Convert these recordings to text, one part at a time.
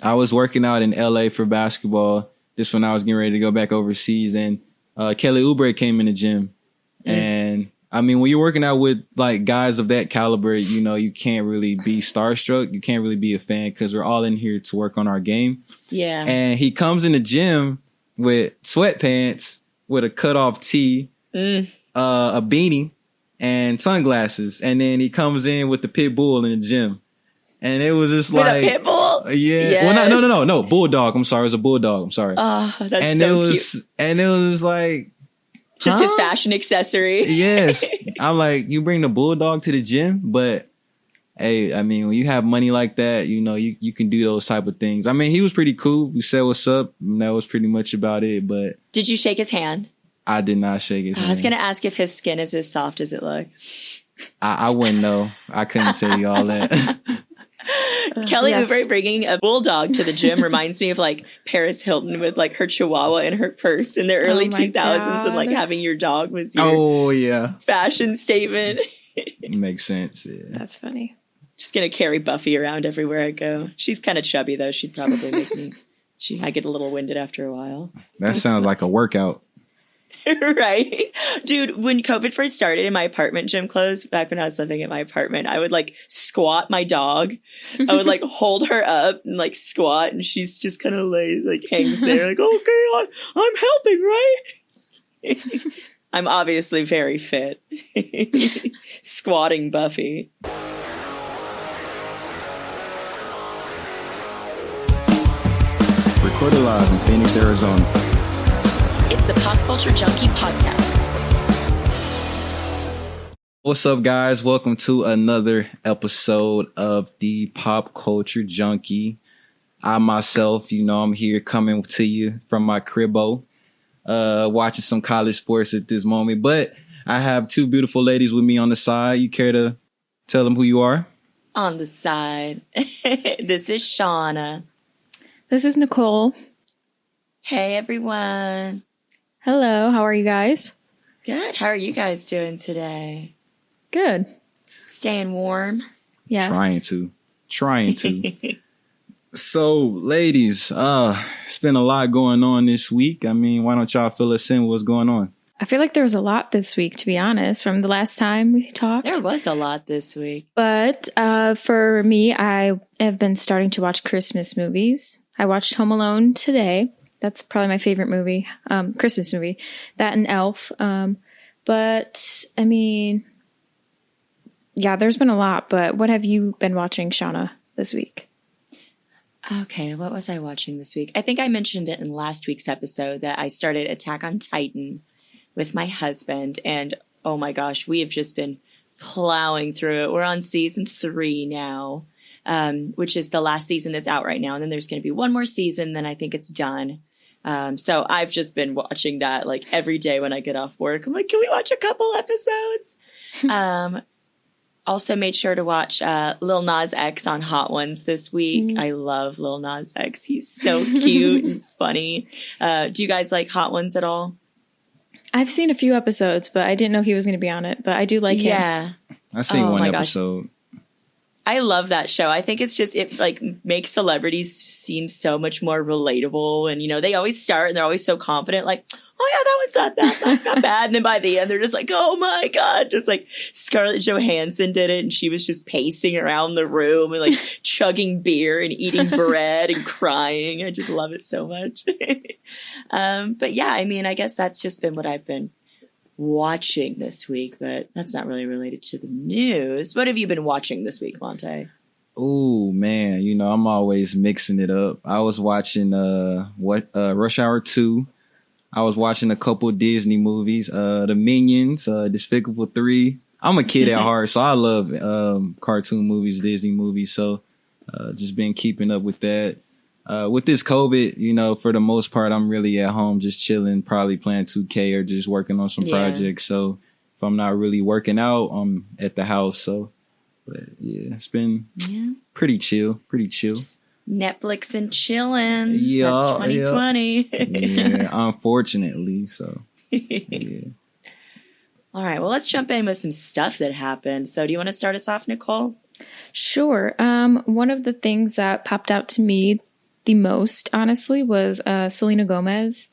I was working out in LA for basketball. This when I was getting ready to go back overseas, and Kelly Oubre came in the gym. And I mean, when you're working out with like guys of that caliber, you know, you can't really be starstruck. You can't really be a fan because we're all in here to work on our game. Yeah. And he comes in the gym with sweatpants, with a cutoff tee, a beanie, and sunglasses. And then he comes in with the pit bull in the gym. And it was just with like a pit bull? Yeah. Yes. Well, no. Bulldog. I'm sorry. It was a bulldog. I'm sorry. Oh, that's and so cute. And it was like, just his fashion accessory. Yes. I'm like, you bring the bulldog to the gym, but hey, I mean, when you have money like that, you know, you can do those type of things. I mean, he was pretty cool. We said what's up, and that was pretty much about it. But did you shake his hand? I did not shake his hand. I was going to ask if his skin is as soft as it looks. I wouldn't know. I couldn't tell you all that. Kelly Oubre bringing a bulldog to the gym reminds me of like Paris Hilton with like her chihuahua in her purse in the early 2000s and like having your dog was your fashion statement. Makes sense. Yeah. That's funny. Just going to carry Buffy around everywhere I go. She's kind of chubby though. She'd probably make me. I get a little winded after a while. That sounds like a workout. Right? Dude, when COVID first started and my apartment gym closed, back when I was living in my apartment, I would like squat my dog. I would like hold her up and like squat, and she's just kind of like hangs there like, okay, I'm helping, right? I'm obviously very fit. Squatting Buffy. Recorded live in Phoenix, Arizona. It's the Pop Culture Junkie Podcast. What's up, guys? Welcome to another episode of the Pop Culture Junkie. I myself, you know, I'm here coming to you from my cribbo, watching some college sports at this moment. But I have two beautiful ladies with me on the side. You care to tell them who you are? On the side. This is Shauna. This is Nicole. Hey, everyone. Hello, how are you guys? Good. How are you guys doing today? Good. Staying warm? Yes. Trying to. So, ladies, it's been a lot going on this week. I mean, why don't y'all fill us in what's going on? I feel like there was a lot this week, to be honest, from the last time we talked. There was a lot this week. But for me, I have been starting to watch Christmas movies. I watched Home Alone today. That's probably my favorite movie, Christmas movie. That and Elf. But, I mean, yeah, there's been a lot. But what have you been watching, Shauna, this week? Okay, what was I watching this week? I think I mentioned it in last week's episode that I started Attack on Titan with my husband. And, oh my gosh, we have just been plowing through it. We're on season 3 now, which is the last season that's out right now. And then there's going to be one more season, then I think it's done. So I've just been watching that like every day when I get off work. I'm like, can we watch a couple episodes? Also made sure to watch Lil Nas X on Hot Ones this week. I love Lil Nas X. He's so cute and funny. Do you guys like Hot Ones at all? I've seen a few episodes, but I didn't know he was going to be on it. But I do like him. Yeah. I've seen one episode. I love that show. I think it's just, it like makes celebrities seem so much more relatable. And, you know, they always start and they're always so confident, like, oh yeah, that one's not bad. And then by the end, they're just like, oh my God. Just like Scarlett Johansson did it. And she was just pacing around the room and like chugging beer and eating bread and crying. I just love it so much. But yeah, I mean, I guess that's just been what I've been watching this week, but that's not really related to the news. What have you been watching this week, Montae? Oh man, you know, I'm always mixing it up. I was watching Rush Hour 2. I was watching a couple Disney movies, The Minions, Despicable 3. I'm a kid at heart, so I love cartoon movies, Disney movies. So just been keeping up with that. With this COVID, you know, for the most part, I'm really at home just chilling, probably playing 2K or just working on some projects. So if I'm not really working out, I'm at the house. So, but yeah, it's been pretty chill. Just Netflix and chilling. Yeah. That's 2020. Yeah, unfortunately. So, yeah. All right. Well, let's jump in with some stuff that happened. So do you want to start us off, Nicole? Sure. One of the things that popped out to me the most, honestly, was Selena Gomez.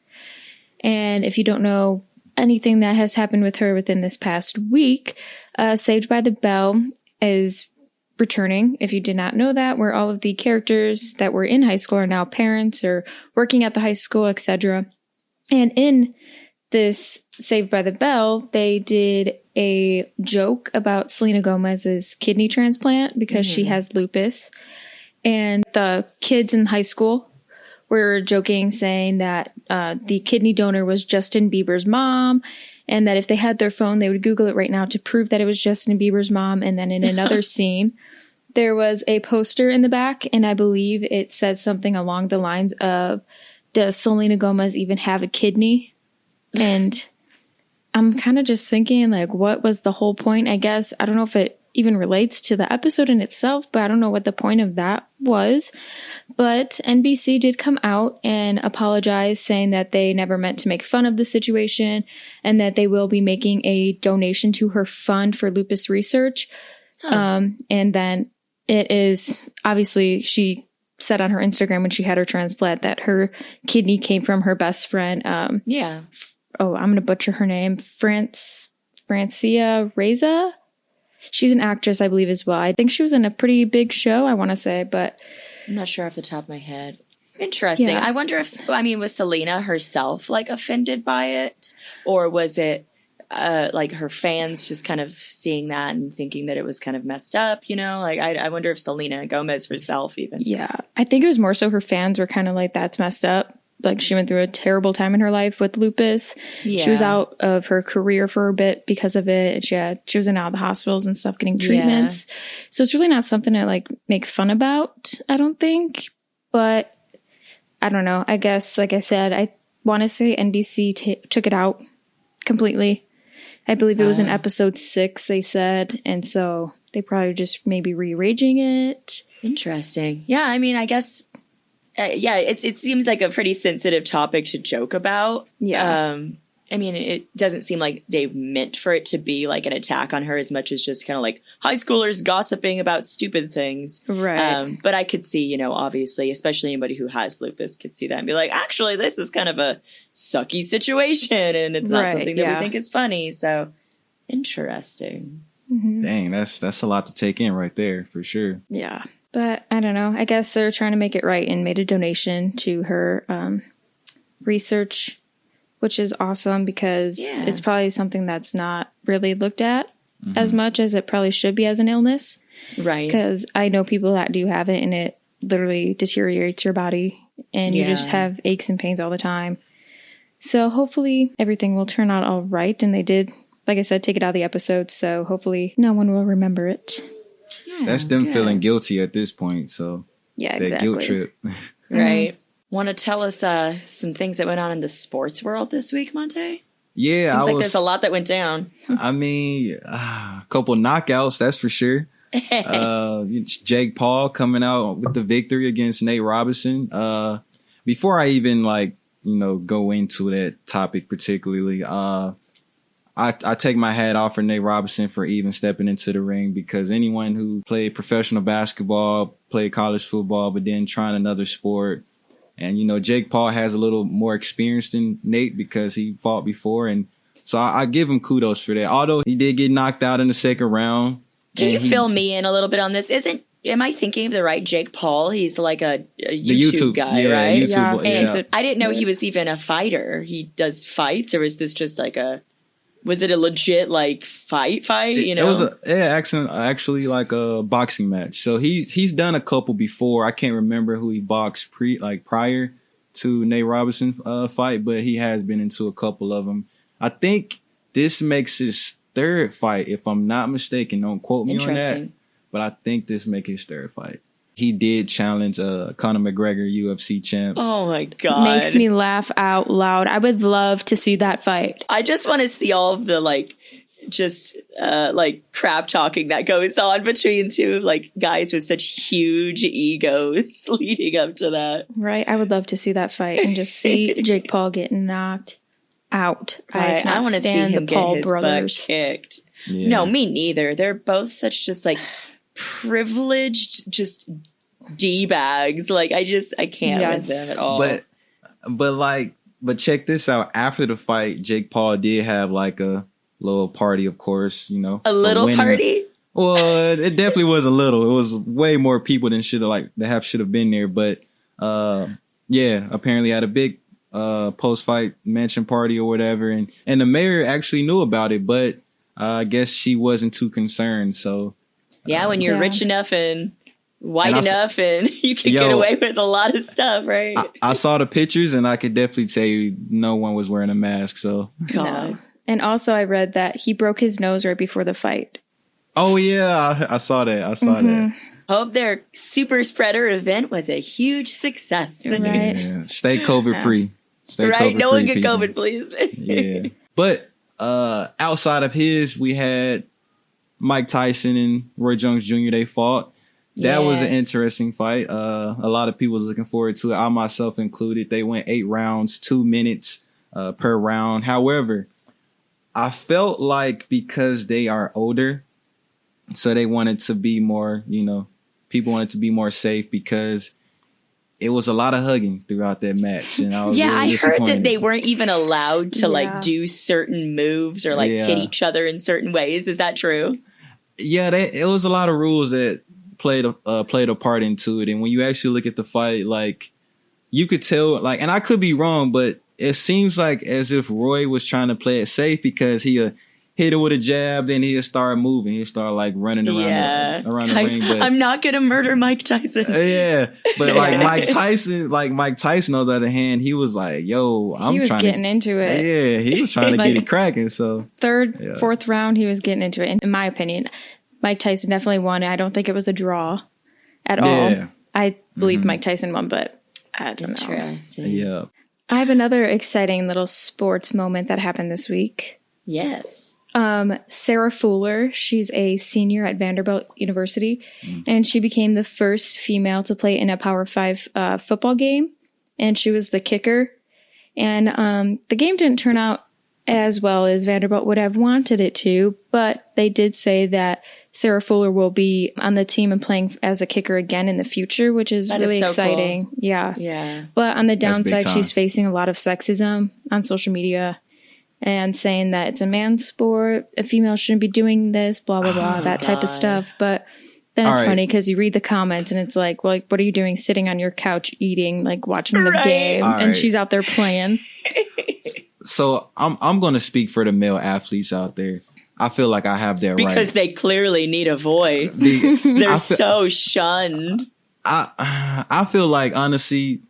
And if you don't know anything that has happened with her within this past week, Saved by the Bell is returning. If you did not know that, where all of the characters that were in high school are now parents or working at the high school, etc. And in this Saved by the Bell, they did a joke about Selena Gomez's kidney transplant because she has lupus. And the kids in high school were joking, saying that the kidney donor was Justin Bieber's mom, and that if they had their phone, they would Google it right now to prove that it was Justin Bieber's mom. And then in another scene, there was a poster in the back, and I believe it said something along the lines of, does Selena Gomez even have a kidney? And I'm kind of just thinking, like, what was the whole point? I guess, I don't know if it even relates to the episode in itself, but I don't know what the point of that was. But NBC did come out and apologize, saying that they never meant to make fun of the situation and that they will be making a donation to her fund for lupus research. And then it is, obviously, she said on her Instagram when she had her transplant that her kidney came from her best friend. I'm going to butcher her name. Francia Reza. She's an actress, I believe, as well. I think she was in a pretty big show, I want to say, but I'm not sure off the top of my head. Interesting. Yeah. I wonder if, was Selena herself like offended by it? Or was it like her fans just kind of seeing that and thinking that it was kind of messed up, you know? Like, I wonder if Selena Gomez herself even. Yeah. I think it was more so her fans were kind of like, that's messed up. Like, she went through a terrible time in her life with lupus. Yeah. She was out of her career for a bit because of it. And she was in and out of the hospitals and stuff getting treatments. Yeah. So it's really not something to like make fun about, I don't think. But I don't know. I guess, like I said, I want to say NBC took it out completely. I believe it was in episode 6, they said. And so they probably just maybe rearranging it. Interesting. Yeah, I guess... it seems like a pretty sensitive topic to joke about. Yeah. It doesn't seem like they meant for it to be like an attack on her as much as just kind of like high schoolers gossiping about stupid things. Right. But I could see, obviously, especially anybody who has lupus could see that and be like, actually, this is kind of a sucky situation and it's not something that we think is funny. So interesting. Mm-hmm. Dang, that's a lot to take in right there for sure. Yeah. But I don't know. I guess they're trying to make it right and made a donation to her research, which is awesome because it's probably something that's not really looked at as much as it probably should be as an illness. Right. Because I know people that do have it and it literally deteriorates your body and you just have aches and pains all the time. So hopefully everything will turn out all right. And they did, like I said, take it out of the episode. So hopefully no one will remember it. That's them feeling guilty at this point. So that guilt trip. Right. Want to tell us some things that went on in the sports world this week, Montae? Yeah. Seems like there's a lot that went down. A couple knockouts, that's for sure. Jake Paul coming out with the victory against Nate Robinson. Before I even go into that topic particularly, I take my hat off for Nate Robinson for even stepping into the ring because anyone who played professional basketball, played college football, but then trying another sport. And, Jake Paul has a little more experience than Nate because he fought before. And so I give him kudos for that. Although he did get knocked out in the second round. Can you fill me in a little bit on this? Am I thinking of the right Jake Paul? He's like a YouTube guy, right? YouTube, and I didn't know he was even a fighter. He does fights, or is this just like was it a legit fight? It was actually like a boxing match. So he's done a couple before. I can't remember who he boxed prior to Nate Robinson fight, but he has been into a couple of them. I think this makes his third fight, if I'm not mistaken. Don't quote me on that, but I think this makes his third fight. He did challenge Conor McGregor, UFC champ. Oh, my God. Makes me laugh out loud. I would love to see that fight. I just want to see all of the, crap talking that goes on between two, guys with such huge egos leading up to that. Right. I would love to see that fight and just see Jake Paul getting knocked out. Right. I want to see him get his butt kicked. Yeah. No, me neither. They're both such just, privileged, just D-bags. Like, I can't with them at all. But check this out. After the fight, Jake Paul did have like a little party, of course, you know. A little party? Well, it definitely wasn't little. It was way more people than should have been there. But yeah, apparently had a big post-fight mention party or whatever, and the mayor actually knew about it, but I guess she wasn't too concerned. So yeah, when you're rich enough and white enough, and you can get away with a lot of stuff, right? I saw the pictures, and I could definitely tell you no one was wearing a mask. So God. No. And also, I read that he broke his nose right before the fight. Oh yeah, I saw that. That. Hope their super spreader event was a huge success. Right. Yeah. Stay COVID free. Right. No one get COVID, please. Yeah. But outside of his, we had Mike Tyson and Roy Jones Jr. They fought. That was an interesting fight. A lot of people was looking forward to it. I myself included. They went 8 rounds, 2 minutes per round. However, I felt like because they are older, so they wanted to be more, people wanted to be more safe because it was a lot of hugging throughout that match. And I was really I heard that they disappointed. weren't even allowed to like do certain moves or like hit each other in certain ways. Is that true? Yeah, it was a lot of rules that played a part into it. And when you actually look at the fight, like you could tell, like, and I could be wrong, but it seems like as if Roy was trying to play it safe because he hit it with a jab, then he'll start moving. He'll start like running around the ring. But I'm not going to murder Mike Tyson. Yeah. But like Mike Tyson, on the other hand, he was like, yo, he was getting into it. Yeah, he was trying to get it cracking. So third, fourth round, he was getting into it. In my opinion, Mike Tyson definitely won. I don't think it was a draw at all. I believe Mike Tyson won, but I don't know. Interesting. Yeah. I have another exciting little sports moment that happened this week. Yes. Sarah Fuller, she's a senior at Vanderbilt University, and she became the first female to play in a Power 5 football game, and she was the kicker. And the game didn't turn out as well as Vanderbilt would have wanted it to, but they did say that Sarah Fuller will be on the team and playing as a kicker again in the future, which is really exciting. Cool. Yeah. But on the downside, she's facing a lot of sexism on social media and saying that it's a man's sport, a female shouldn't be doing this, blah, blah, blah, that type of stuff. But then it's funny because you read the comments and it's like, well, like, what are you doing sitting on your couch eating, like watching the game? And she's out there playing. So I'm going to speak for the male athletes out there. I feel like I have that because they clearly need a voice. They're so shunned. I feel like, honestly,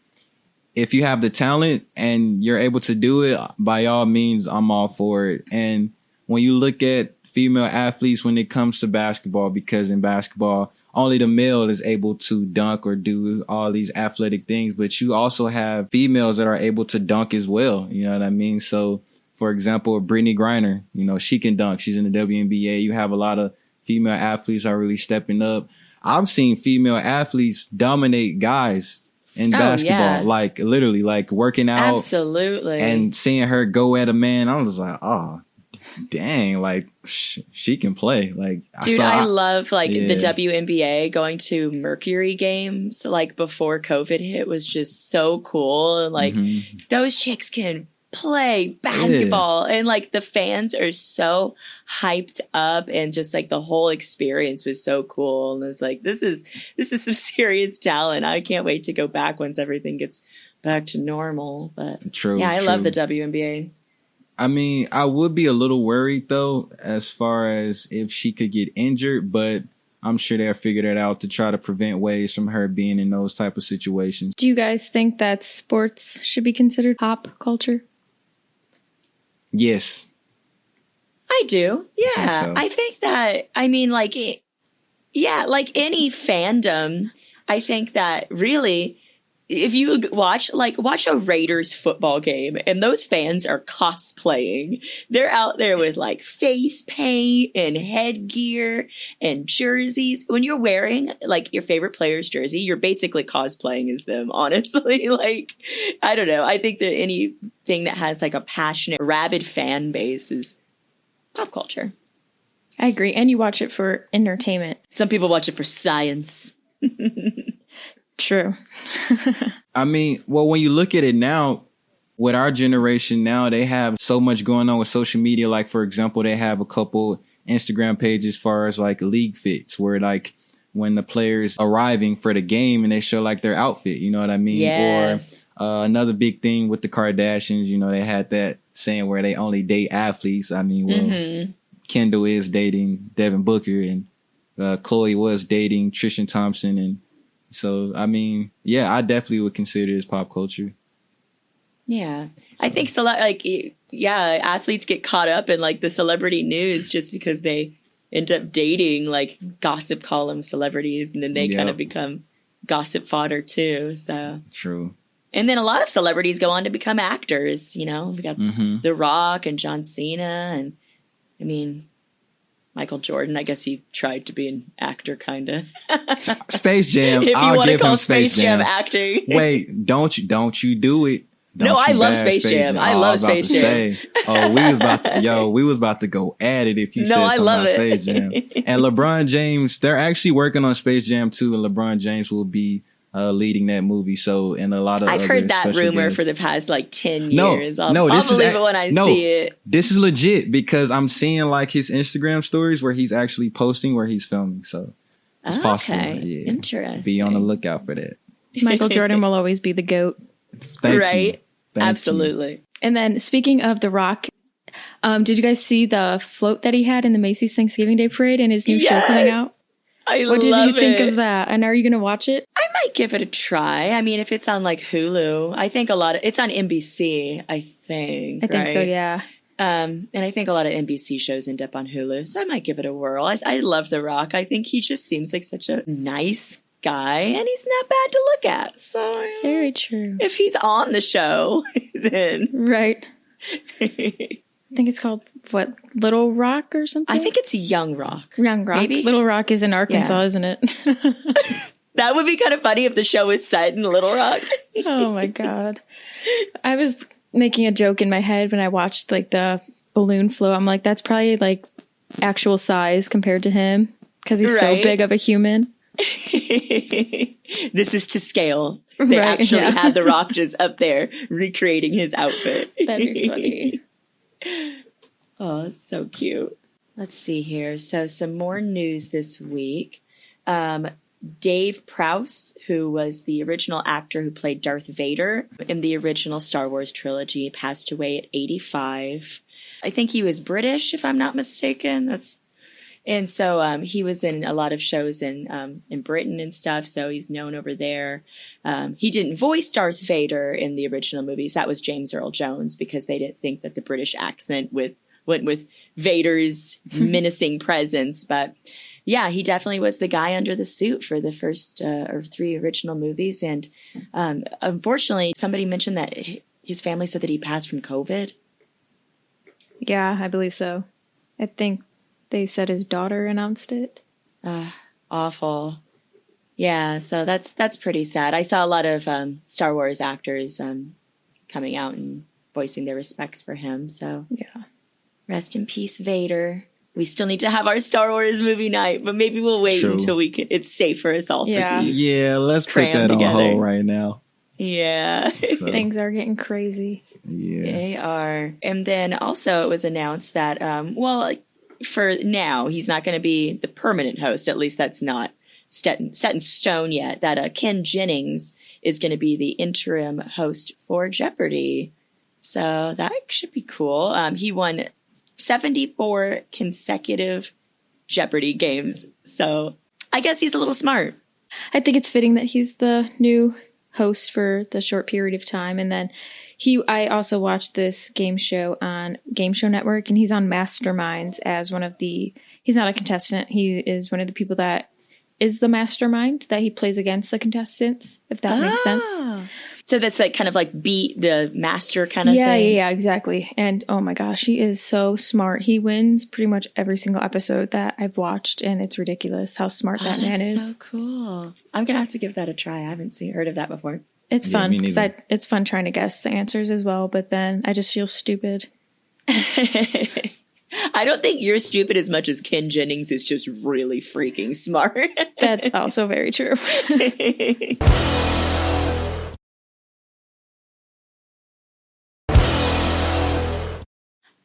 if you have the talent and you're able to do it, by all means, I'm all for it. And when you look at female athletes when it comes to basketball, because in basketball, only the male is able to dunk or do all these athletic things, but you also have females that are able to dunk as well. You know what I mean? So, for example, Brittany Griner, she can dunk. She's in the WNBA. You have a lot of female athletes are really stepping up. I've seen female athletes dominate guys in basketball, like literally, like working out. Absolutely. And seeing her go at a man, I was like, oh, dang, like she can play. Like, dude, I love the WNBA. Going to Mercury games like before COVID hit was just so cool. And like those chicks can play basketball and like the fans are so hyped up and just like the whole experience was so cool. And it's like, this is some serious talent. I can't wait to go back once everything gets back to normal. But I love the WNBA. I mean, I would be a little worried though, as far as if she could get injured, but I'm sure they'll figure that out to try to prevent ways from her being in those type of situations. Do you guys think that sports should be considered pop culture? Yes. I do. Yeah. I think that, I mean, like, like any fandom, I think that really, if you watch a Raiders football game and those fans are cosplaying, they're out there with like face paint and headgear and jerseys. When you're wearing like your favorite player's jersey, you're basically cosplaying as them, honestly. Like, I don't know. I think that anything that has like a passionate, rabid fan base is pop culture. I agree. And you watch it for entertainment. Some people watch it for science. True. I mean, well, when you look at it now, with our generation now, they have so much going on with social media. Like, for example, they have a couple Instagram pages as far as like league fits, where like when the players arriving for the game and they show like their outfit, you know what I mean? Yes. Or another big thing with the Kardashians, you know, they had that saying where they only date athletes. I mean, well, Kendall is dating Devin Booker, and Chloe was dating Tristan Thompson. And so, I mean, yeah, I definitely would consider this pop culture. Yeah. I think athletes get caught up in like the celebrity news just because they end up dating like gossip column celebrities, and then they kind of become gossip fodder too. So true. And then a lot of celebrities go on to become actors. You know, we got The Rock and John Cena, and I mean, Michael Jordan. I guess he tried to be an actor, kind of. Space Jam. If you I'll want to give call him Space Jam acting. Wait, don't you do it? No, I love Space Jam. I love Space Jam. We was about to go at it if you said something about Space Jam. And LeBron James, they're actually working on Space Jam 2, and LeBron James will be leading that movie. So, and a lot of I've heard that rumor guests for the past like 10 years. I'll this believe it when I see it. This is legit because I'm seeing like his Instagram stories where he's actually posting where he's filming. So it's possible. Yeah. Interesting. Be on the lookout for that. Michael Jordan will always be the GOAT. Thank you. Absolutely. You. And then speaking of The Rock, did you guys see the float that he had in the Macy's Thanksgiving Day Parade and his new show coming out? What did you think of that? And are you going to watch it? I might give it a try. I mean, if it's on like Hulu, I think it's on NBC, I think. I think so, yeah. And I think a lot of NBC shows end up on Hulu, so I might give it a whirl. I love The Rock. I think he just seems like such a nice guy, and he's not bad to look at. So very true. If he's on the show, then right. I think it's called Little Rock or something. I think it's Young Rock. Young Rock. Maybe? Little Rock is in Arkansas, isn't it? That would be kind of funny if the show was set in Little Rock. Oh my god! I was making a joke in my head when I watched like the balloon float. I'm like, that's probably like actual size compared to him because he's so big of a human. This is to scale. They actually have The Rock just up there recreating his outfit. That'd be funny. Oh, it's so cute. Let's see here. So some more news this week. Dave Prowse, who was the original actor who played Darth Vader in the original Star Wars trilogy, passed away at 85. I think he was British, if I'm not mistaken. And so he was in a lot of shows in Britain and stuff, so he's known over there. He didn't voice Darth Vader in the original movies. That was James Earl Jones, because they didn't think that the British accent went with Vader's menacing presence. But yeah, he definitely was the guy under the suit for the first or 3 original movies. And unfortunately, somebody mentioned that his family said that he passed from COVID. Yeah, I believe so. I think they said his daughter announced it. Awful. Yeah, so that's pretty sad. I saw a lot of Star Wars actors coming out and voicing their respects for him. So yeah, rest in peace, Vader. We still need to have our Star Wars movie night, but maybe we'll wait until it's safe for us all to let's put that together on hold right now. Yeah. So. Things are getting crazy. Yeah. They are. And then also it was announced that, for now, he's not going to be the permanent host. At least that's not set in stone yet. That Ken Jennings is going to be the interim host for Jeopardy. So that should be cool. He won 74 consecutive Jeopardy games. So I guess he's a little smart. I think it's fitting that he's the new host for the short period of time. And then I also watched this game show on Game Show Network, and he's on Masterminds as he's not a contestant. He is one of the people that is the mastermind that he plays against the contestants, if that makes sense. So that's like kind of like beat the master kind of thing? Yeah, exactly. And oh my gosh, he is so smart. He wins pretty much every single episode that I've watched, and it's ridiculous how smart that man is. So cool. I'm going to have to give that a try. I haven't heard of that before. It's fun because it's fun trying to guess the answers as well, but then I just feel stupid. I don't think you're stupid as much as Ken Jennings is just really freaking smart. That's also very true.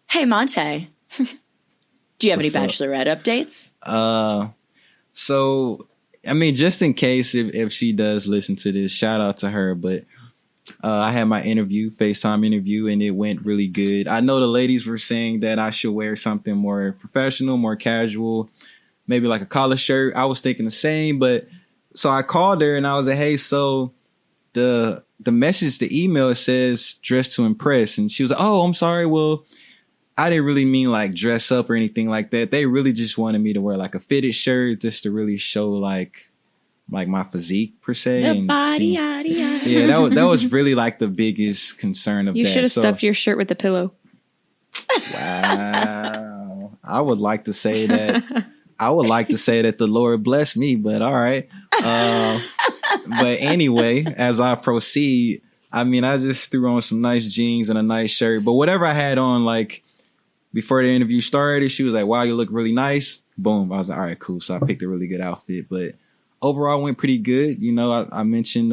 Hey, Montae. Do you have any What's up? Bachelorette updates? So, I mean, just in case if she does listen to this, shout out to her. But I had my FaceTime interview, and it went really good. I know the ladies were saying that I should wear something more professional, more casual, maybe like a collar shirt. I was thinking the same, but so I called her and I was like, hey, so the message, the email, it says dress to impress. And she was like, oh, I'm sorry. Well, I didn't really mean like dress up or anything like that. They really just wanted me to wear like a fitted shirt just to really show like my physique per se. The and body, yada, yada. Yeah, that was really like the biggest concern of You that. should have stuffed your shirt with a pillow. Wow. I would like to say that. I would like to say that the Lord blessed me, but all right. But anyway, as I proceed, I mean, I just threw on some nice jeans and a nice shirt. But whatever I had on, like, before the interview started, she was like, wow, you look really nice. Boom. I was like, all right, cool. So I picked a really good outfit. But overall, went pretty good. You know, I mentioned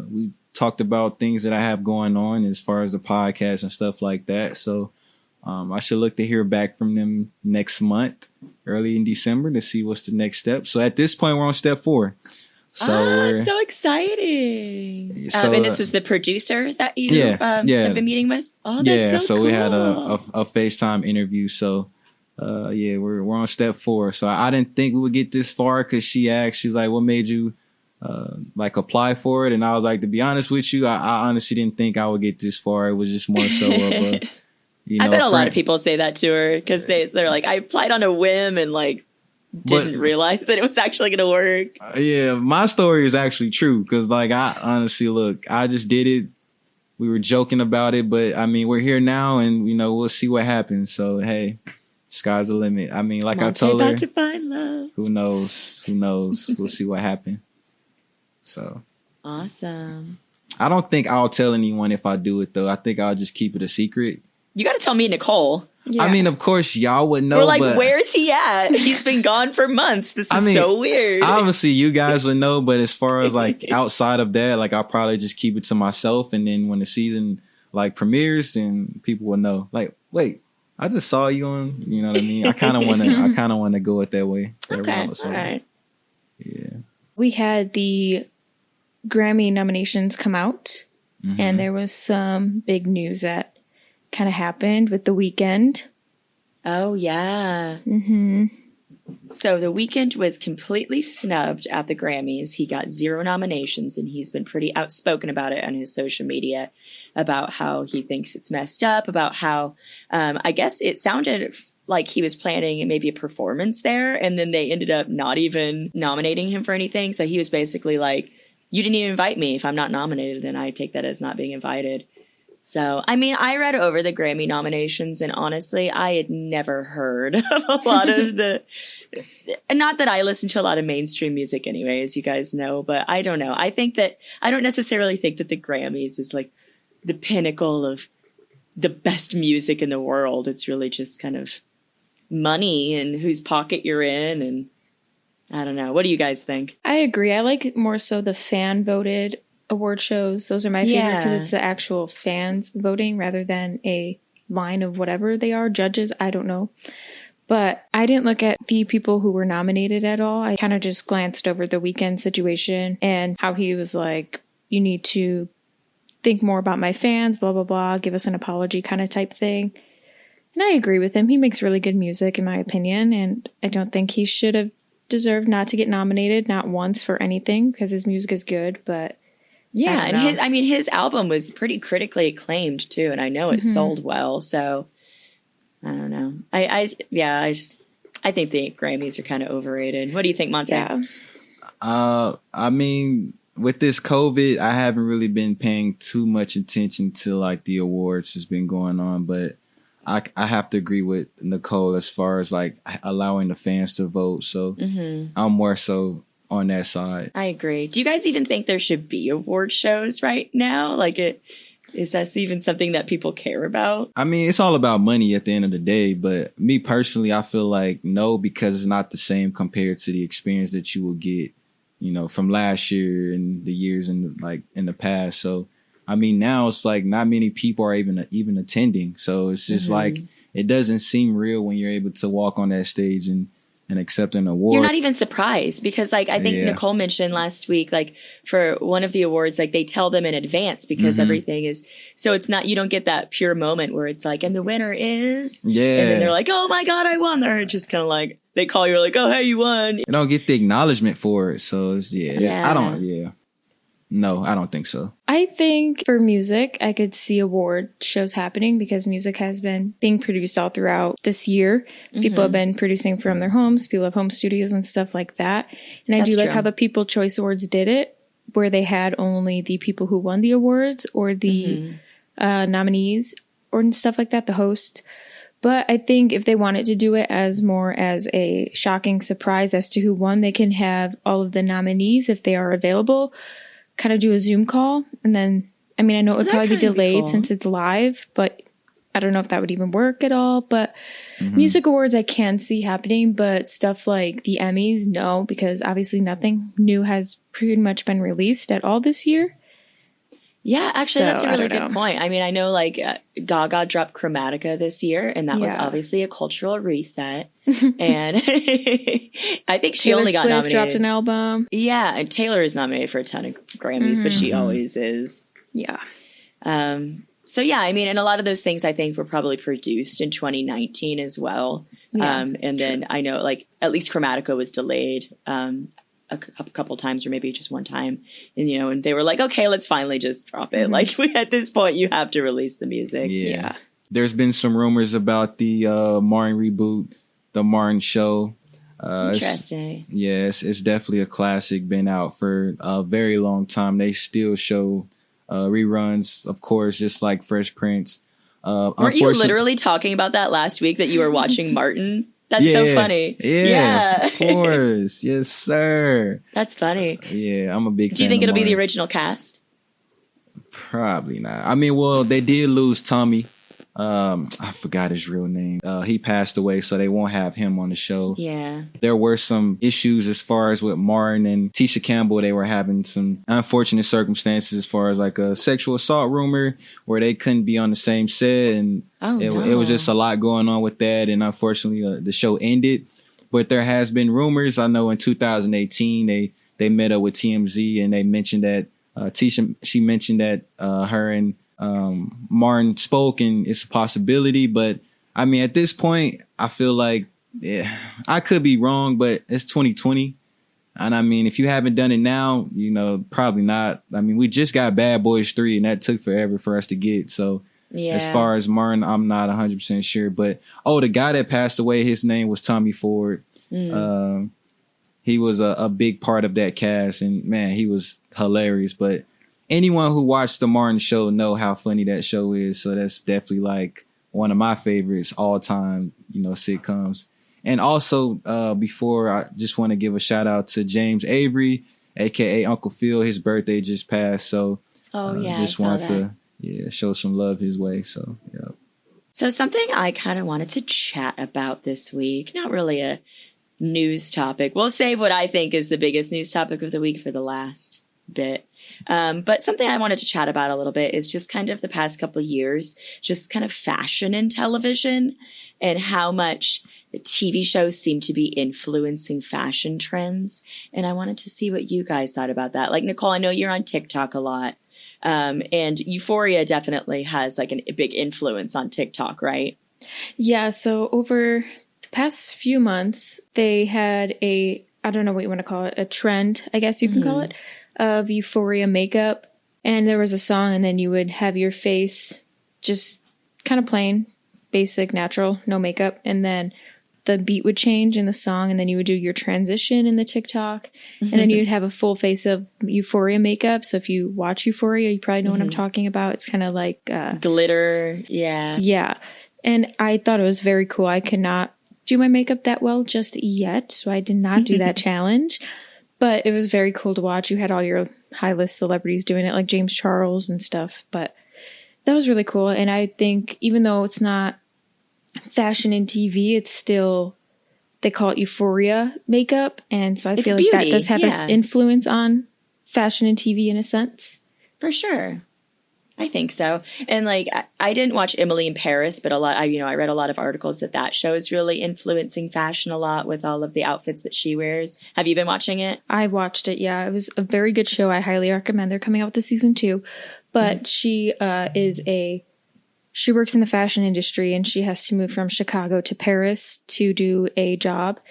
we talked about things that I have going on as far as the podcast and stuff like that. So I should look to hear back from them next month, early in December, to see what's the next step. So at this point, we're on step 4. So it's so exciting. So, and this was the producer that you have been meeting with? Oh, that's so cool. We had a FaceTime interview. So we're on step 4. So I didn't think we would get this far because she was like, what made you like apply for it? And I was like, to be honest with you, I honestly didn't think I would get this far. It was just more so of a, I bet a lot of people say that to her because they're like, I applied on a whim and like didn't realize that it was actually going to work. Yeah, my story is actually true because like I honestly, look, I just did it. We were joking about it, but I mean, we're here now and, you know, we'll see what happens. So, hey, sky's the limit. I mean, like Montae I told her, about to find love. Who knows? We'll see what happens. So. Awesome. I don't think I'll tell anyone if I do it, though. I think I'll just keep it a secret. You got to tell me, Nicole. Yeah. I mean, of course, y'all would know. We're like, where's he at? He's been gone for months. This is so weird. Obviously, you guys would know, but as far as like outside of that, like I'll probably just keep it to myself. And then when the season like premieres, then people will know. Like, wait, I just saw you on. You know what I mean? I kind of want to go it that way. Okay, so, all right. Yeah. We had the Grammy nominations come out, and there was some big news that kind of happened with The Weeknd. Oh, yeah. Mm-hmm. So The Weeknd was completely snubbed at the Grammys. He got 0 nominations, and he's been pretty outspoken about it on his social media about how he thinks it's messed up, about how I guess it sounded like he was planning maybe a performance there, and then they ended up not even nominating him for anything. So he was basically like, you didn't even invite me. If I'm not nominated, then I take that as not being invited. So, I mean, I read over the Grammy nominations, and honestly, I had never heard of a lot of not that I listen to a lot of mainstream music anyway, as you guys know, but I don't know. I don't necessarily think that the Grammys is like the pinnacle of the best music in the world. It's really just kind of money and whose pocket you're in, and I don't know. What do you guys think? I agree. I like more so the fan voted award shows. Those are my favorite because it's the actual fans voting rather than a line of whatever they are, judges. I don't know. But I didn't look at the people who were nominated at all. I kind of just glanced over the Weeknd situation and how he was like, you need to think more about my fans, blah, blah, blah, give us an apology kind of type thing. And I agree with him. He makes really good music, in my opinion. And I don't think he should have deserved not to get nominated, not once for anything, because his music is good. But yeah, and his album was pretty critically acclaimed too, and I know it sold well. So I don't know. I think the Grammys are kind of overrated. What do you think, Montae? Yeah. I mean, with this COVID, I haven't really been paying too much attention to like the awards that's been going on, but I have to agree with Nicole as far as like allowing the fans to vote. So I'm more so on that side. I agree. Do you guys even think there should be award shows right now? Like Is that even something that people care about? I mean, it's all about money at the end of the day. But me personally, I feel like no, because it's not the same compared to the experience that you will get, you know, from last year and the years in the past. So, I mean, now it's like not many people are even attending. So it's just like it doesn't seem real when you're able to walk on that stage and accept an award. You're not even surprised because, like, I think Nicole mentioned last week, like for one of the awards, like they tell them in advance because everything is, so it's not, you don't get that pure moment where it's like, and the winner is, and then they're like, oh my God, I won. They're just kind of like, they call you like, oh, hey, you won. You don't get the acknowledgement for it. So it's, No, I don't think so. I think for music, I could see award shows happening because music has been being produced all throughout this year. People have been producing from their homes. People have home studios and stuff like that. And I do like how the People Choice Awards did it, where they had only the people who won the awards or the nominees or stuff like that, the host. But I think if they wanted to do it as more as a shocking surprise as to who won, they can have all of the nominees, if they are available, kind of do a Zoom call. And then, I mean, I know it would probably be delayed since it's live, but I don't know if that would even work at all. But music awards I can see happening, but stuff like the Emmys, no, because obviously nothing new has pretty much been released at all this year. Yeah, actually, that's a really good point. I mean, I know like Gaga dropped Chromatica this year, and that was obviously a cultural reset. And I think she only got nominated. Dropped an album. Yeah, and Taylor is nominated for a ton of Grammys, but she always is. Yeah. So yeah, I mean, and a lot of those things I think were probably produced in 2019 as well. Yeah, and then I know like at least Chromatica was delayed a couple times or maybe just one time, and you know, and they were like, okay, let's finally just drop it. Like at this point you have to release the music. Yeah. There's been some rumors about the Martin reboot, the Martin show. Interesting. It's definitely a classic, been out for a very long time. They still show reruns, of course, just like Fresh Prince. Weren't you literally talking about that last week, that you were watching Martin? That's so funny. Yeah, of course. Yes, sir. That's funny. Yeah, I'm a big fan. Do you think it'll Martin. be the original cast? Probably not. I mean, well, they did lose Tommy. I forgot his real name. He passed away, so they won't have him on the show. Yeah. There were some issues as far as with Martin and Tisha Campbell. They were having some unfortunate circumstances as far as like a sexual assault rumor where they couldn't be on the same set, and it was just a lot going on with that. And unfortunately, the show ended. But there has been rumors. I know in 2018 they met up with TMZ and they mentioned that she mentioned that her and Martin spoke, and it's a possibility. But I mean, at this point, I feel like I could be wrong, but it's 2020, and I mean, if you haven't done it now, you know, probably not. I mean, we just got Bad Boys 3, and that took forever for us to get. So as far as Martin, I'm not 100% sure. But the guy that passed away, his name was Tommy Ford. He was a big part of that cast, and man, he was hilarious. But anyone who watched the Martin show know how funny that show is. So that's definitely like one of my favorites all time, you know, sitcoms. And also, before, I just want to give a shout out to James Avery, aka Uncle Phil. His birthday just passed. So just wanted to show some love his way. So, yeah. So something I kind of wanted to chat about this week, not really a news topic. We'll save what I think is the biggest news topic of the week for the last bit. But something I wanted to chat about a little bit is just kind of the past couple of years, just kind of fashion in television and how much the TV shows seem to be influencing fashion trends. And I wanted to see what you guys thought about that. Like, Nicole, I know you're on TikTok a lot. And Euphoria definitely has like a big influence on TikTok, right? Yeah. So over the past few months, they had I don't know what you want to call it, a trend, I guess you can call it, of Euphoria makeup. And there was a song, and then you would have your face just kind of plain, basic, natural, no makeup. And then the beat would change in the song, and then you would do your transition in the TikTok. And then you'd have a full face of Euphoria makeup. So if you watch Euphoria, you probably know what I'm talking about. It's kind of like glitter. Yeah. Yeah. And I thought it was very cool. I could not do my makeup that well just yet, so I did not do that challenge. But it was very cool to watch. You had all your high-list celebrities doing it, like James Charles and stuff. But that was really cool. And I think even though it's not fashion and TV, it's still, they call it euphoria makeup. And so I feel like that does have an influence on fashion and TV in a sense. For sure. I think so. And like, I didn't watch Emily in Paris, but I read a lot of articles that show is really influencing fashion a lot with all of the outfits that she wears. Have you been watching it? I watched it. Yeah. It was a very good show. I highly recommend. They're coming out with the season 2, but she works in the fashion industry and she has to move from Chicago to Paris to do a job.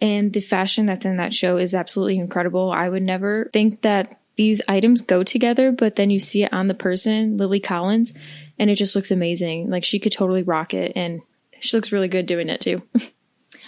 And the fashion that's in that show is absolutely incredible. I would never think that these items go together, but then you see it on the person, Lily Collins, and it just looks amazing. Like she could totally rock it, and she looks really good doing it too.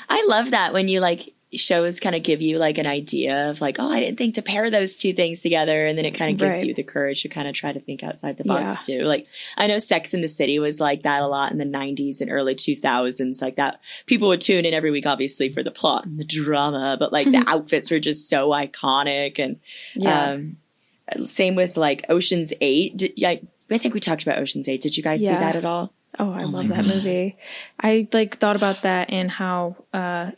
I love that when you like shows kind of give you like an idea of like, oh, I didn't think to pair those two things together, and then it kind of gives you the courage to kind of try to think outside the box too. Like I know Sex and the City was like that a lot in the 90s and early 2000s, like that. People would tune in every week obviously for the plot and the drama, but like the outfits were just so iconic. And same with like Ocean's 8. I think we talked about Ocean's 8. Did you guys see that at all? Oh, I love that movie. I like thought about that and how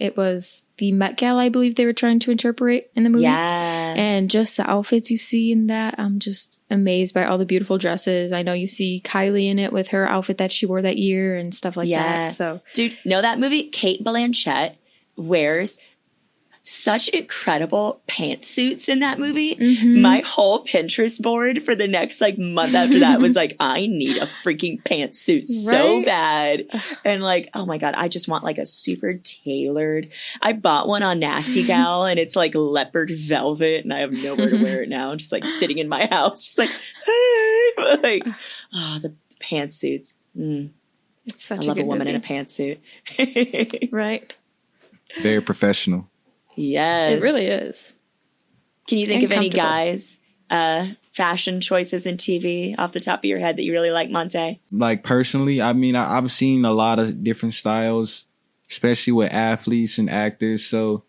it was the Met Gala, I believe they were trying to interpret in the movie. Yeah. And just the outfits you see in that, I'm just amazed by all the beautiful dresses. I know you see Kylie in it with her outfit that she wore that year and stuff like that. So, dude, know that movie? Cate Blanchett wears such incredible pantsuits in that movie. My whole Pinterest board for the next like month after that was like, I need a freaking pantsuit so bad. And like, oh my God, I just want like a super tailored. I bought one on Nasty Gal and it's like leopard velvet and I have nowhere to wear it now. I'm just like sitting in my house, just like, hey, like, oh, the pantsuits. It's such I love a woman movie. in a pantsuit. Right. Very professional. Yes. It really is. Can you think of any guys' fashion choices in TV off the top of your head that you really like, Montae? Like personally, I mean, I've seen a lot of different styles, especially with athletes and actors. So,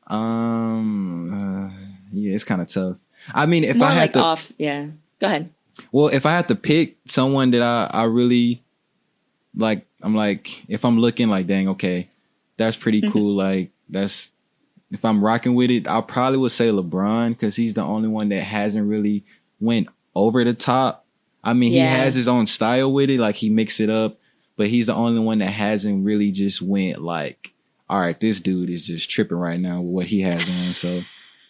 yeah, it's kind of tough. I mean, if I had Go ahead. Well, if I had to pick someone that I really like, I'm like, if I'm looking like, dang, okay, that's pretty cool. Like that's. If I'm rocking with it, I probably would say LeBron because he's the only one that hasn't really went over the top. I mean, he has his own style with it, like he mixed it up, but he's the only one that hasn't really just went like, all right, this dude is just tripping right now with what he has on. So,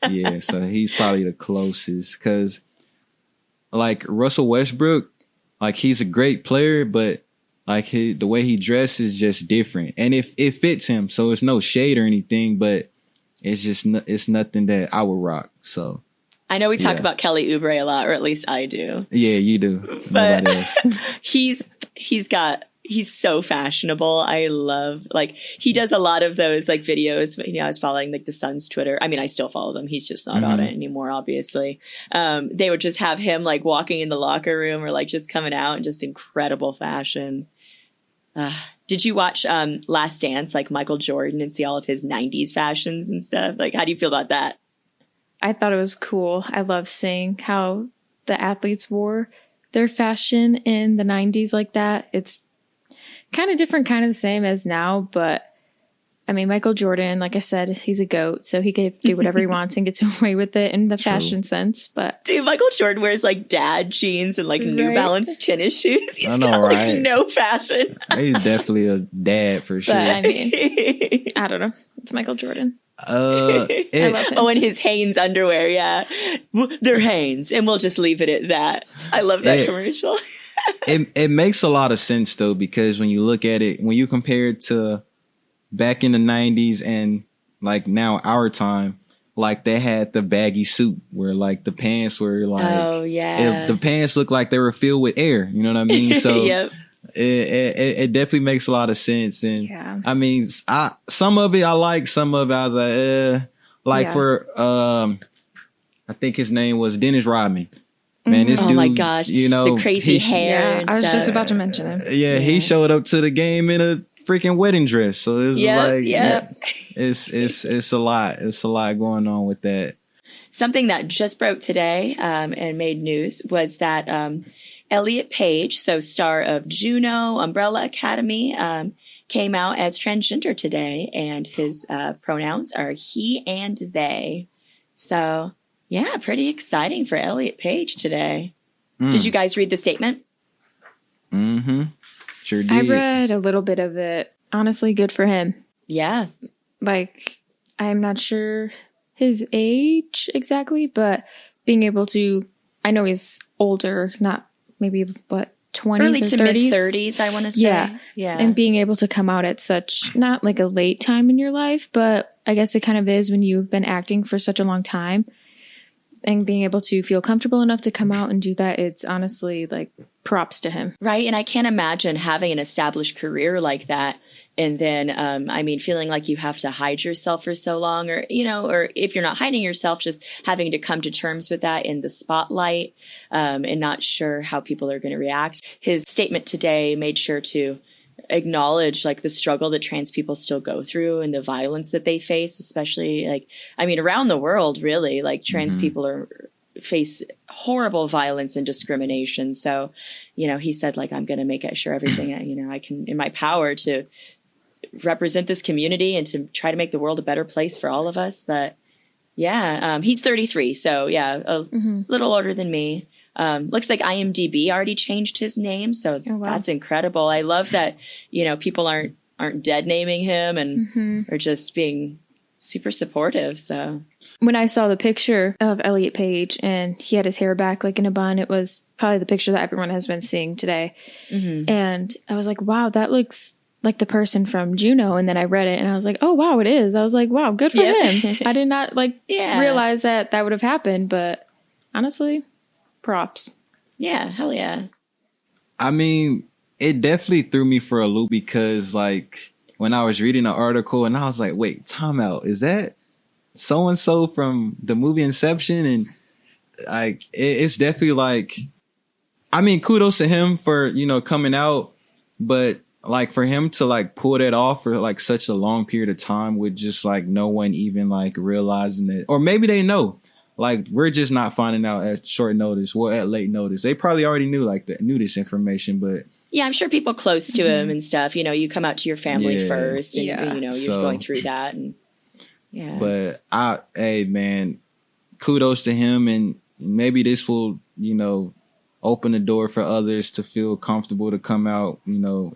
yeah, so he's probably the closest because like Russell Westbrook, like he's a great player, but like the way he dresses is just different. And it fits him, so it's no shade or anything, but it's just it's nothing that I would rock. So I know we talk about Kelly Oubre a lot, or at least I do. Yeah, you do. But he's so fashionable. I love like he does a lot of those like videos. You know, I was following like the Suns Twitter. I mean, I still follow them. He's just not on it anymore, obviously. They would just have him like walking in the locker room or like just coming out in just incredible fashion. Did you watch Last Dance, like Michael Jordan, and see all of his 90s fashions and stuff? Like, how do you feel about that? I thought it was cool. I love seeing how the athletes wore their fashion in the 90s like that. It's kind of different, kind of the same as now, but I mean, Michael Jordan, like I said, he's a GOAT, so he could do whatever he wants and gets away with it in the fashion sense. But dude, Michael Jordan wears like dad jeans and like New Balance tennis shoes. He's got like no fashion. He's definitely a dad for sure. But I mean, I don't know. It's Michael Jordan. I love him. Oh, and his Hanes underwear, yeah. They're Hanes, and we'll just leave it at that. I love that commercial. It makes a lot of sense though, because when you look at it, when you compare it to back in the 90s and like now our time, like they had the baggy suit where like the pants were like, the pants looked like they were filled with air. You know what I mean? So it definitely makes a lot of sense. And I mean, some of it I like, some of it I was like, for, I think his name was Dennis Rodman. Man, this dude, oh my gosh, you know, the crazy hair. I was just about to mention him. He showed up to the game in a freaking wedding dress, so it's it's a lot. It's a lot going on with that. something that just broke today and made news was that Elliot Page, so star of Juno, Umbrella Academy, came out as transgender today, and his pronouns are he and they. So, yeah, pretty exciting for Elliot Page today. Did you guys read the statement? Mm-hmm. Sure did. I read a little bit of it. Honestly, good for him. Yeah. Like, I'm not sure his age exactly, but being able to, I know he's older, not maybe, 20s early or to 30s? mid-30s, I want to say. Yeah. And being able to come out at such, not like a late time in your life, but I guess it kind of is when you've been acting for such a long time. And being able to feel comfortable enough to come out and do that, it's honestly like props to him. Right. And I can't imagine having an established career like that. And then, feeling like you have to hide yourself for so long, or, or if you're not hiding yourself, just having to come to terms with that in the spotlight, and not sure how people are going to react. His statement today made sure to acknowledge like the struggle that trans people still go through and the violence that they face, especially around the world, really, like trans people face horrible violence and discrimination. So, he said, like, I'm going to make sure everything, I can in my power to represent this community and to try to make the world a better place for all of us. But yeah, he's 33. So yeah, a little older than me. Looks like IMDb already changed his name. So that's incredible. I love that, people aren't dead naming him and are just being super supportive. So when I saw the picture of Elliot Page and he had his hair back like in a bun, it was probably the picture that everyone has been seeing today. And I was like, wow, that looks like the person from Juno. And then I read it and I was like, oh, wow, it is. I was like, wow, good for him. I did not realize that would have happened, but honestly, props. Yeah, hell yeah. I mean, it definitely threw me for a loop because when I was reading the article and I was like, wait, time out. Is that so-and-so from the movie Inception? And it's definitely kudos to him for, coming out, but for him to pull that off for such a long period of time with just no one even realizing it, or maybe they know, we're just not finding out at short notice, well, at late notice. They probably already knew this information, but yeah, I'm sure people close to him and stuff, you come out to your family first and you're going through that. And yeah, but hey man, kudos to him. And maybe this will, open the door for others to feel comfortable to come out,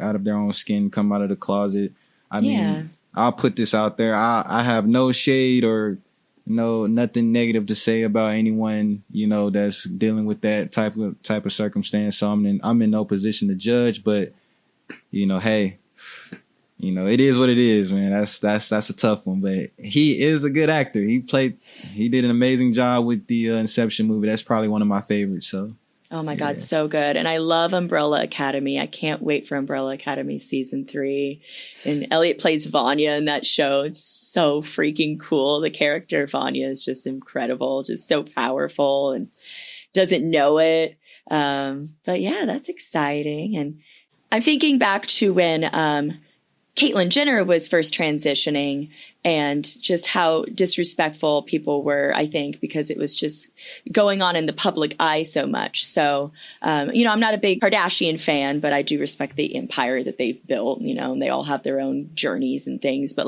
out of their own skin, come out of the closet. I mean, I'll put this out there. I have no shade or nothing negative to say about anyone, that's dealing with that type of circumstance. So I'm in no position to judge, but hey, it is what it is, man. That's a tough one, but he is a good actor. He did an amazing job with the Inception movie. That's probably one of my favorites. So. Oh my God, so good. And I love Umbrella Academy. I can't wait for Umbrella Academy season 3. And Elliot plays Vanya in that show. It's so freaking cool. The character Vanya is just incredible, just so powerful and doesn't know it. But yeah, that's exciting. And I'm thinking back to when Caitlyn Jenner was first transitioning and just how disrespectful people were, I think, because it was just going on in the public eye so much. So, I'm not a big Kardashian fan, but I do respect the empire that they've built, and they all have their own journeys and things. But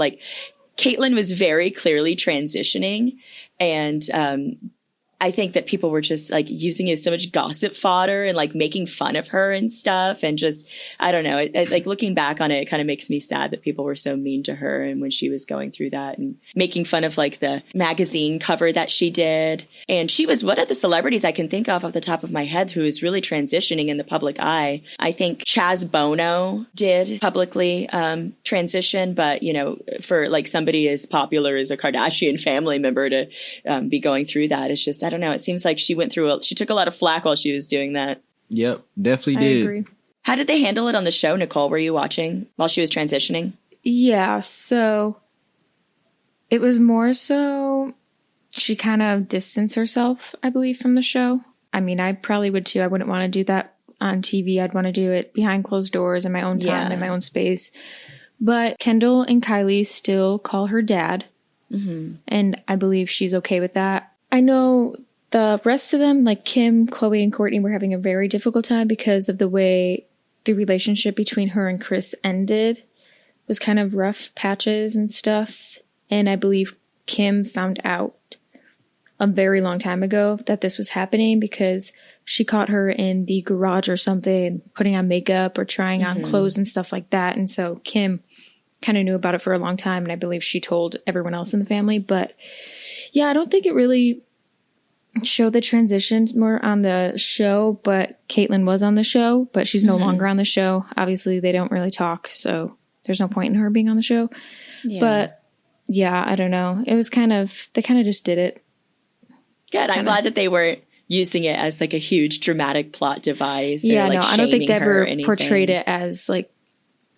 Caitlyn was very clearly transitioning, and I think that people were just using it as so much gossip fodder and making fun of her and stuff. And just, I don't know, looking back on it, it kind of makes me sad that people were so mean to her. And when she was going through that and making fun of the magazine cover that she did. And she was one of the celebrities I can think of off the top of my head who is really transitioning in the public eye. I think Chaz Bono did publicly transition, but for somebody as popular as a Kardashian family member to be going through that, it's just, I don't know. It seems like she took a lot of flack while she was doing that. Yep, definitely did. I agree. How did they handle it on the show, Nicole? Were you watching while she was transitioning? Yeah, so it was more so she kind of distanced herself, I believe, from the show. I mean, I probably would too. I wouldn't want to do that on TV. I'd want to do it behind closed doors in my own time, in my own space. But Kendall and Kylie still call her dad. And I believe she's okay with that. I know the rest of them, like Kim, Chloe, and Courtney, were having a very difficult time because of the way the relationship between her and Chris ended. It was kind of rough patches and stuff. And I believe Kim found out a very long time ago that this was happening because she caught her in the garage or something, putting on makeup or trying on clothes and stuff like that. And so Kim kind of knew about it for a long time. And I believe she told everyone else in the family. But yeah, I don't think it really showed the transitions more on the show. But Caitlyn was on the show, but she's no longer on the show. Obviously, they don't really talk. So there's no point in her being on the show. Yeah. But yeah, I don't know. It was they kind of just did it. Good. I'm glad that they weren't using it as like a huge dramatic plot device. Yeah, or, like, no, I don't think they ever anything. Portrayed it as like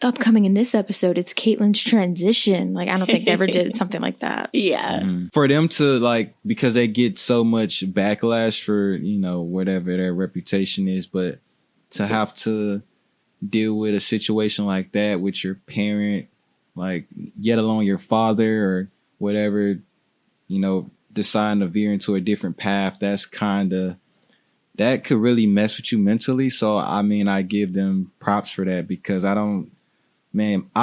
upcoming in this episode. It's Caitlyn's transition. Like, I don't think they ever did something like that. Yeah. For them to like, because they get so much backlash for, you know, whatever their reputation is, but to have to deal with a situation like that with your parent, like, yet alone your father or whatever, you know, deciding to veer into a different path, that could really mess with you mentally. So I mean, I give them props for that, because I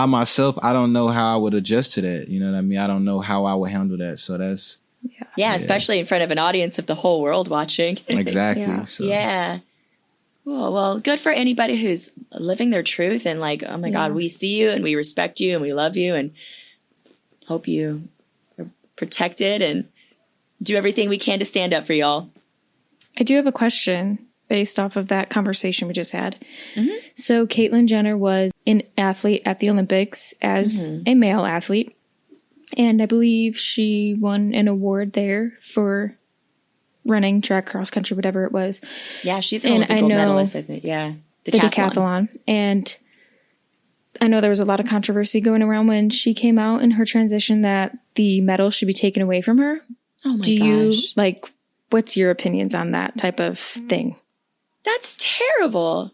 myself don't know how I would adjust to that. You know what I mean? I don't know how I would handle that. So that's yeah, especially in front of an audience of the whole world watching. Exactly. Yeah. So. Yeah. Well, good for anybody who's living their truth and like, oh my God, we see you and we respect you and we love you and hope you are protected and do everything we can to stand up for y'all. I do have a question based off of that conversation we just had. So Caitlyn Jenner was an athlete at the Olympics as a male athlete. And I believe she won an award there for running, track, cross country, whatever it was. Yeah, she's an Olympic gold medalist, I think. Yeah. The decathlon. And I know there was a lot of controversy going around when she came out in her transition that the medal should be taken away from her. Oh my gosh. What's your opinions on that type of thing? That's terrible.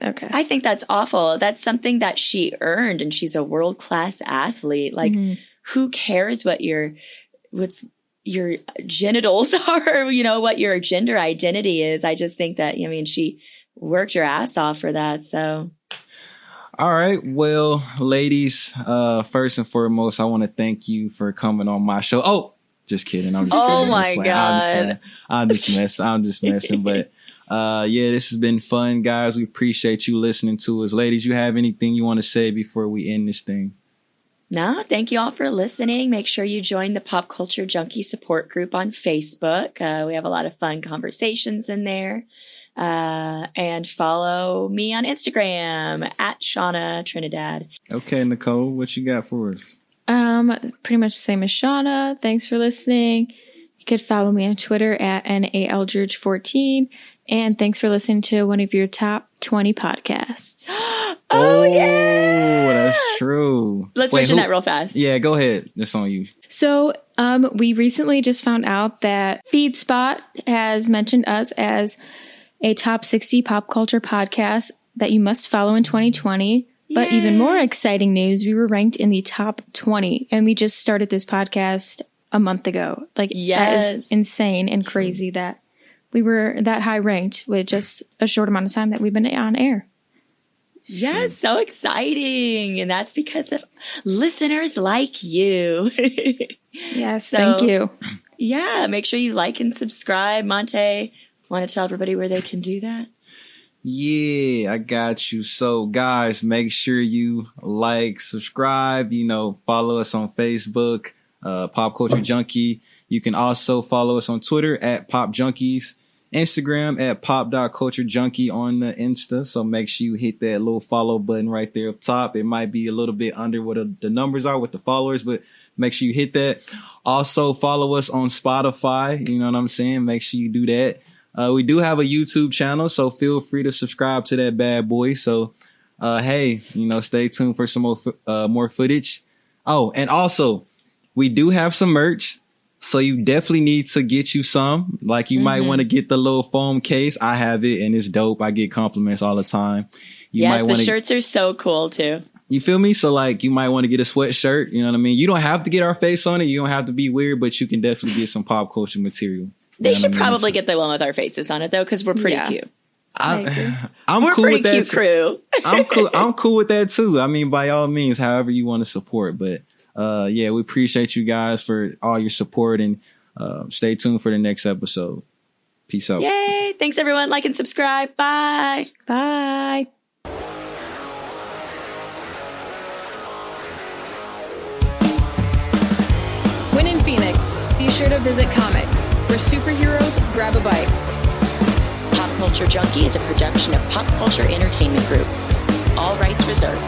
Okay. I think that's awful. That's something that she earned, and she's a world-class athlete. Like, who cares what your genitals are, you know, what your gender identity is. I just think that, I mean, she worked her ass off for that. So. All right. Well, ladies, first and foremost, I want to thank you for coming on my show. Oh, just kidding. I'm just oh kidding. My God. I'm just messing. But yeah, this has been fun, guys. We appreciate you listening to us. Ladies, you have anything you want to say before we end this thing? No, thank you all for listening. Make sure you join the Pop Culture Junkie support group on Facebook. We have a lot of fun conversations in there. And follow me on Instagram at Shauna Trinidad. Okay, Nicole, what you got for us? Pretty much the same as Shauna. Thanks for listening. You could follow me on Twitter at NALGeorge14. And thanks for listening to one of your top 20 podcasts. Oh, yeah! That's true. Let's mention that real fast. Yeah, go ahead. That's on you. So, we recently just found out that FeedSpot has mentioned us as a top 60 pop culture podcast that you must follow in 2020. But even more exciting news, we were ranked in the top 20, and we just started this podcast a month ago. Like, that is insane and crazy that we were that high ranked with just a short amount of time that we've been on air. Yes, so exciting. And that's because of listeners like you. Yes, thank you. Yeah, make sure you like and subscribe. Montae, want to tell everybody where they can do that? Yeah, I got you. So, guys, make sure you like, subscribe, follow us on Facebook, Pop Culture Junkie. You can also follow us on Twitter at Pop Junkies, Instagram at pop.culturejunkie on the Insta. So make sure you hit that little follow button right there up top. It might be a little bit under what the numbers are with the followers, but make sure you hit that. Also follow us on Spotify. You know what I'm saying? Make sure you do that. We do have a YouTube channel, so feel free to subscribe to that bad boy. So, hey, stay tuned for some more footage. Oh, and also we do have some merch. So you definitely need to get you some. Like, you might want to get the little foam case. I have it and it's dope. I get compliments all the time. The shirts are so cool too. You feel me? So like you might want to get a sweatshirt. You know what I mean? You don't have to get our face on it. You don't have to be weird, but you can definitely get some pop culture material. They should probably get the one with our faces on it though, because we're pretty cute. I'm cool with that. Cute crew. I'm cool with that too. I mean, by all means, however you want to support. But yeah, we appreciate you guys for all your support, and stay tuned for the next episode. Peace out. Yay! Thanks everyone. Like and subscribe. Bye. Bye. When in Phoenix, be sure to visit Comicx, where superheroes grab a bite. Pop Culture Junkie is a production of Pop Culture Entertainment Group. All rights reserved.